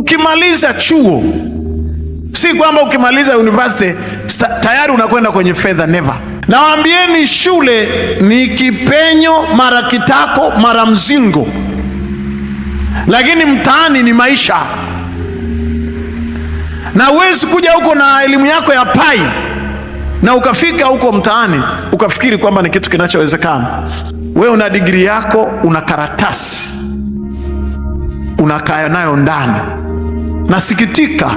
Ukimaliza chuo, si kwamba ukimaliza university tayari unakwenda kwenye fedha, never. Nawaambieni, shule ni kipenyo mara kitako mara mzingo, lakini mtaani ni maisha. Na huwezi kuja huko na elimu yako ya pai na ukafika huko mtaani ukafikiri kwamba ni kitu kinachowezekana. Wewe una digrii yako, una karatasi unakaa nayo ndani, nasikitika,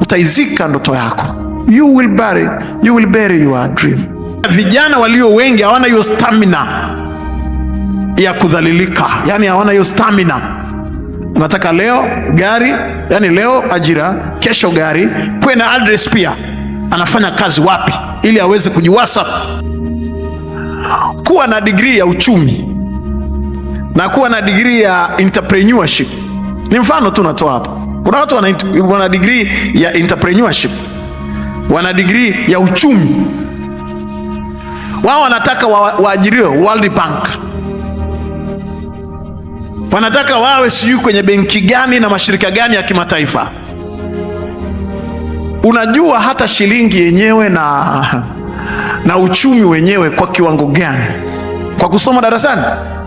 utaizika ndoto yako. You will bury your dream. Vijana walio wengi hawana hiyo stamina ya kudhalilika, yani hawana hiyo stamina. Unataka leo gari, yani leo ajira, kesho gari, kuwe na address pia, anafanya kazi wapi, ili aweze kujiwasap. Kuwa na degree ya uchumi na kuwa na degree ya entrepreneurship ni mfano tu natoa hapa. Kuna watu wana degree ya entrepreneurship, wana degree ya uchumi, wao wanataka waajiriwe World Bank, wanataka wawe sijui kwenye benki gani na mashirika gani ya kimataifa. Unajua hata shilingi yenyewe na uchumi wenyewe kwa kiwango gani? Kwa kusoma darasani,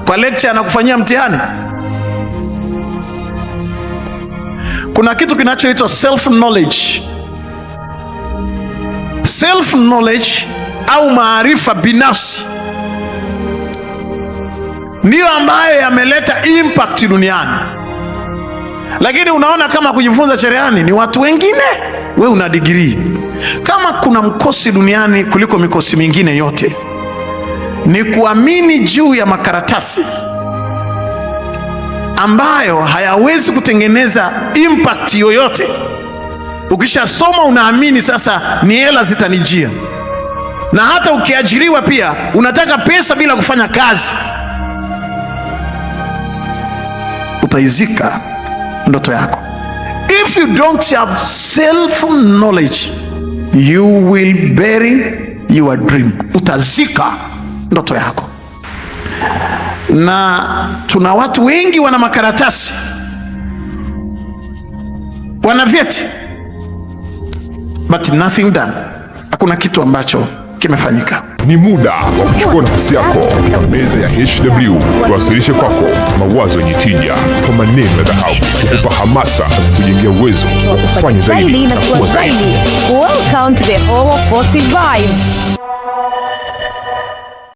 kwa lecture na kufanyia mtihani. Kuna kitu kinachoitwa self knowledge. Self knowledge au maarifa binafsi ndiyo ambayo yameleta impact duniani. Lakini unaona kama kujifunza cherehani ni watu wengine, we una degree. Kama kuna mkosi duniani kuliko mikosi mingine yote, ni kuamini juu ya makaratasi ambayo hayawezi kutengeneza impact yoyote. Ukishasoma unaamini sasa ni hela zitanijia, na hata ukiajiriwa pia unataka pesa bila kufanya kazi. Utaizika ndoto yako. If you don't have self knowledge, you will bury your dream. Utazika ndoto yako. Na tuna watu wengi wana makaratasi, wana vyeti, but nothing done. Hakuna kitu ambacho kimefanyika. Ni muda wa kuchukua nafasi yako katika meza ya HW, tuwasilishe kwako mawazo yenye tija kwa maneno ya dhahabu, kukupa hamasa na kujengea uwezo wa kufanya zaidi na kuwa zaidi. Welcome to the Hall of Positive Vibes.